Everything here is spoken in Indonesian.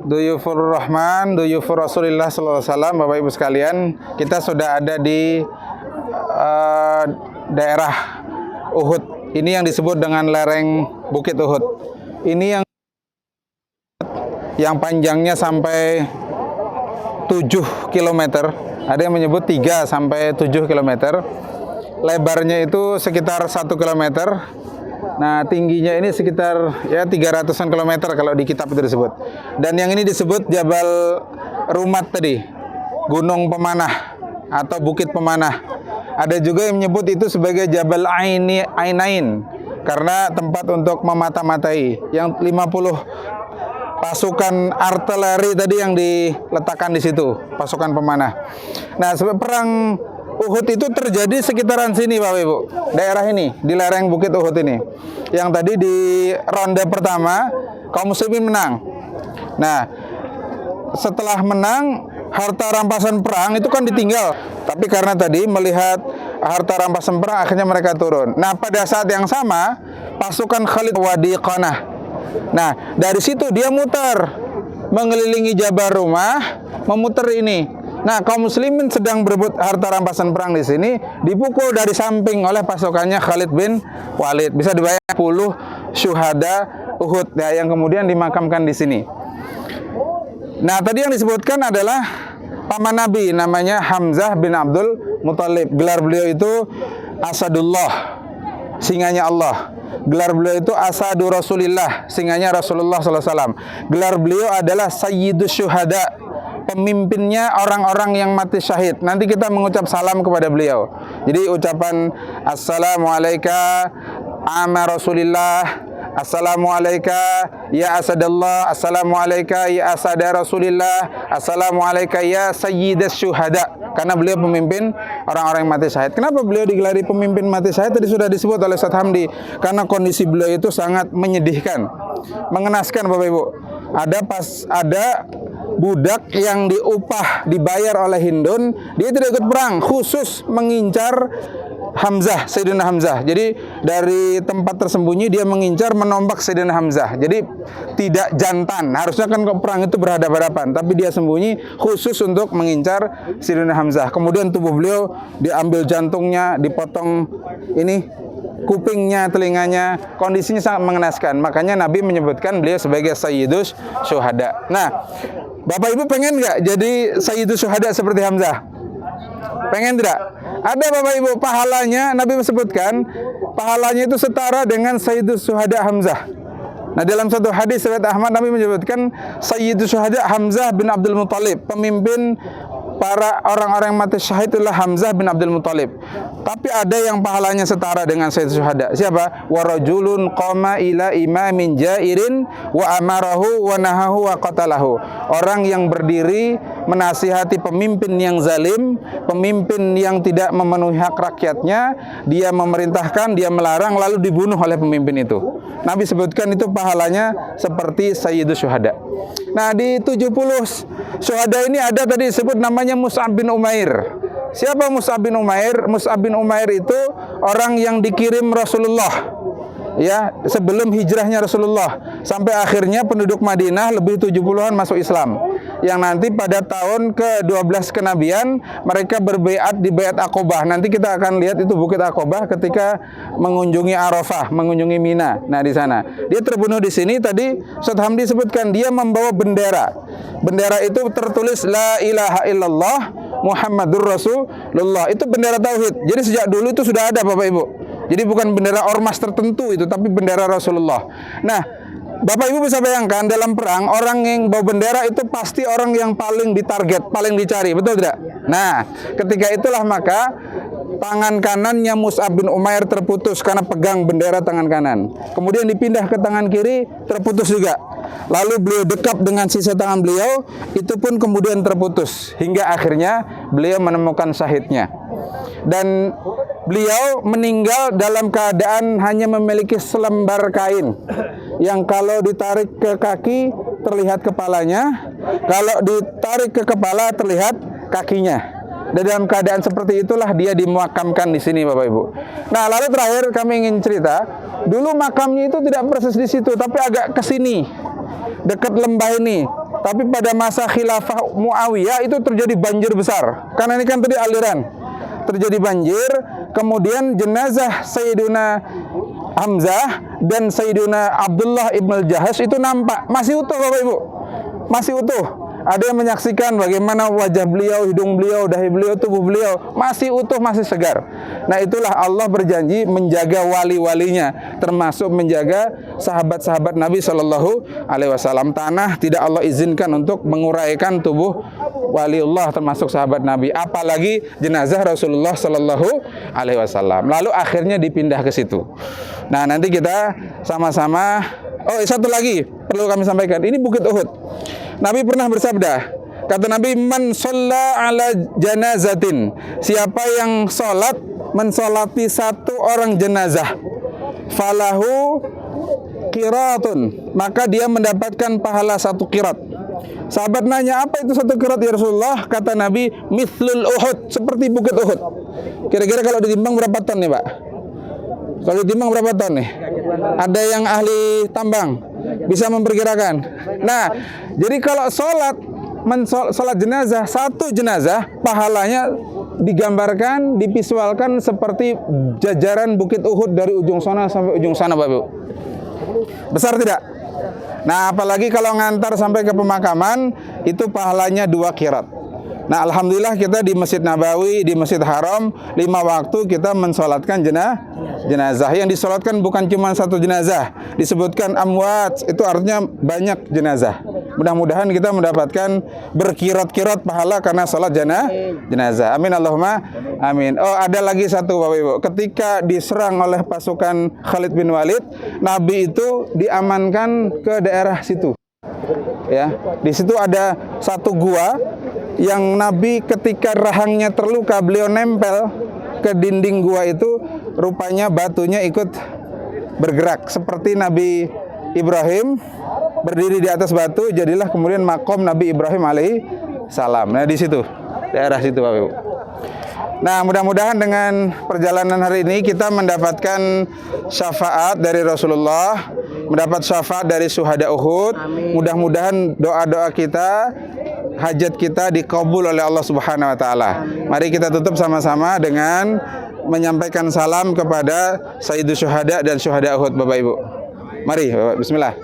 Duyufur Rahman, Duyufur Rasulillah sallallahu alaihi wasallam, Bapak Ibu sekalian, kita sudah ada di daerah Uhud. Ini yang disebut dengan lereng Bukit Uhud. Ini yang panjangnya sampai 7 km. Ada yang menyebut 3 sampai 7 km. Lebarnya itu sekitar 1 km. Nah, tingginya ini sekitar 300-an kilometer kalau di kitab itu disebut. Dan yang ini disebut Jabal Rumat tadi, Gunung Pemanah atau Bukit Pemanah. Ada juga yang menyebut itu sebagai Jabal Ainain karena tempat untuk memata-matai. Yang 50 pasukan artileri tadi yang diletakkan di situ, pasukan pemanah. Nah, sebab perang Uhud itu terjadi sekitaran sini, Bapak Ibu. Daerah ini, di lereng Bukit Uhud ini. Yang tadi di ronde pertama, kaum muslimin menang. Nah, setelah menang, harta rampasan perang itu kan ditinggal. Tapi karena tadi melihat harta rampasan perang, akhirnya mereka turun. Nah, pada saat yang sama, pasukan Khalid Wadi Qanah. Nah, dari situ dia muter, mengelilingi Jabal Rumah, memutar ini. Nah, kaum muslimin sedang berebut harta rampasan perang di sini, dipukul dari samping oleh pasukannya Khalid bin Walid. Bisa dibayangkan 10 syuhada Uhud yang kemudian dimakamkan di sini. Nah, tadi yang disebutkan adalah paman Nabi, namanya Hamzah bin Abdul Muthalib. Gelar beliau itu Asadullah, singanya Allah. Gelar beliau itu Asadu Rasulillah, singanya Rasulullah SAW. Gelar beliau adalah Sayyidus Syuhada, pemimpinnya orang-orang yang mati syahid. Nanti kita mengucap salam kepada beliau. Jadi ucapan Assalamualaikum ama Rasulillah, Assalamualaikum ya Asadallah, Assalamualaikum ya Asada Rasulillah, Assalamualaikum ya Sayyidas Syuhada. Karena beliau pemimpin orang-orang yang mati syahid. Kenapa beliau digelari pemimpin mati syahid? Tadi sudah disebut oleh Ustaz Hamdi. Karena kondisi beliau itu sangat menyedihkan, mengenaskan, Bapak Ibu. Ada budak yang dibayar oleh Hindun, dia tidak ikut perang, khusus mengincar Hamzah, Sayyidina Hamzah. Jadi dari tempat tersembunyi dia mengincar, menombak Sayyidina Hamzah. Jadi tidak jantan, harusnya kan perang itu berhadapan-hadapan, tapi dia sembunyi khusus untuk mengincar Sayyidina Hamzah. Kemudian tubuh beliau diambil jantungnya, dipotong ini kupingnya, telinganya, kondisinya sangat mengenaskan. Makanya Nabi menyebutkan beliau sebagai Sayyidus Syuhada. Nah, Bapak Ibu pengen nggak jadi Sayyidus Syuhada seperti Hamzah? Pengen tidak? Ada, Bapak Ibu, pahalanya Nabi menyebutkan pahalanya itu setara dengan Sayyidus Syuhada Hamzah. Nah, dalam satu hadis riwayat Ahmad, Nabi menyebutkan Sayyidus Syuhada Hamzah bin Abdul Muthalib, pemimpin para orang-orang yang mati syahid adalah Hamzah bin Abdul Muthalib. Tapi ada yang pahalanya setara dengan Sayyidus Syuhada. Siapa? Wa rajulun qama ila imamin jairin wa amarahu wa nahahu wa qatalahu. Orang yang berdiri menasihati pemimpin yang zalim, pemimpin yang tidak memenuhi hak rakyatnya, dia memerintahkan, dia melarang, lalu dibunuh oleh pemimpin itu. Nabi sebutkan itu pahalanya seperti Sayyidus Syuhada. Nah, di 70 syuhada ini ada tadi disebut namanya Mus'ab bin Umair. Siapa Mus'ab bin Umair? Mus'ab bin Umair itu orang yang dikirim Rasulullah, ya, sebelum hijrahnya Rasulullah, sampai akhirnya penduduk Madinah lebih 70-an masuk Islam. Yang nanti pada tahun ke-12 kenabian mereka berbaiat di Baiat Aqobah. Nanti kita akan lihat itu Bukit Aqobah ketika mengunjungi Arafah, mengunjungi Mina. Nah, di sana dia terbunuh di sini. Tadi Ustaz Hamdi sebutkan dia membawa bendera. Bendera itu tertulis La ilaha illallah Muhammadur Rasulullah. Itu bendera tauhid. Jadi sejak dulu itu sudah ada, Bapak Ibu. Jadi bukan bendera ormas tertentu itu, tapi bendera Rasulullah. Nah, Bapak Ibu bisa bayangkan dalam perang orang yang bawa bendera itu pasti orang yang paling ditarget, paling dicari, betul tidak? Nah, ketika itulah maka tangan kanannya Mus'ab bin Umair terputus karena pegang bendera tangan kanan. Kemudian dipindah ke tangan kiri, terputus juga. Lalu beliau dekap dengan sisa tangan beliau, itu pun kemudian terputus. Hingga akhirnya beliau menemukan syahidnya. Dan beliau meninggal dalam keadaan hanya memiliki selembar kain yang kalau ditarik ke kaki terlihat kepalanya, kalau ditarik ke kepala terlihat kakinya. Dan dalam keadaan seperti itulah dia dimakamkan di sini, Bapak Ibu. Nah, lalu terakhir kami ingin cerita, dulu makamnya itu tidak persis di situ, tapi agak ke sini. dekat lembah ini. Tapi pada masa khilafah Muawiyah itu terjadi banjir besar. Karena ini kan tadi aliran. Terjadi banjir, kemudian jenazah Sayyiduna Hamzah dan Sayyiduna Abdullah ibn al-Jahash itu nampak masih utuh Bapak Ibu. Masih utuh. Ada yang menyaksikan bagaimana wajah beliau, hidung beliau, dahi beliau, tubuh beliau masih utuh, masih segar. Nah, itulah Allah berjanji menjaga wali-walinya, termasuk menjaga sahabat-sahabat Nabi Shallallahu Alaihi Wasallam. Tanah tidak Allah izinkan untuk menguraikan tubuh waliullah termasuk sahabat Nabi, apalagi jenazah Rasulullah Shallallahu Alaihi Wasallam. Lalu akhirnya dipindah ke situ. Nah, nanti kita sama-sama. Oh, satu lagi perlu kami sampaikan. Ini Bukit Uhud. Nabi pernah bersabda, kata Nabi, man shalla ala janazatin, siapa yang sholat mensolati satu orang jenazah, falahu qiratun, maka dia mendapatkan pahala satu qirat. Sahabat nanya, apa itu satu qirat ya Rasulullah? Kata Nabi, mithlul Uhud, seperti Bukit Uhud. Kira-kira kalau ditimbang berapa ton nih Pak? Kalau ditimbang berapa ton nih? Ada yang ahli tambang bisa memperkirakan. Nah, jadi kalau sholat jenazah, satu jenazah pahalanya digambarkan, divisualkan seperti jajaran Bukit Uhud dari ujung sana sampai ujung sana, Bapak Ibu. Besar tidak? Nah, apalagi kalau ngantar sampai ke pemakaman, itu pahalanya 2 qirat. Nah, alhamdulillah kita di Masjid Nabawi, di Masjid Haram, 5 waktu kita mensolatkan jenazah. Yang disolatkan bukan cuma satu jenazah, disebutkan amwat, itu artinya banyak jenazah. Mudah-mudahan kita mendapatkan berkirat-kirat pahala karena sholat jenazah. Amin Allahumma amin. Oh, ada lagi satu Bapak Ibu. Ketika diserang oleh pasukan Khalid bin Walid, Nabi itu diamankan ke daerah situ. Ya, di situ ada satu gua yang Nabi ketika rahangnya terluka, beliau nempel ke dinding gua itu, rupanya batunya ikut bergerak seperti Nabi Ibrahim berdiri di atas batu, jadilah kemudian makom Nabi Ibrahim alaihi salam. Nah, di situ, daerah situ Bapak Ibu. Nah, mudah-mudahan dengan perjalanan hari ini kita mendapatkan syafaat dari Rasulullah, mendapat syafaat dari syuhada Uhud. Mudah-mudahan doa-doa kita, hajat kita dikabul oleh Allah Subhanahu wa taala. Mari kita tutup sama-sama dengan menyampaikan salam kepada Sayyidus Syuhada dan Syuhada Uhud Bapak Ibu. Mari, Bapak, bismillah.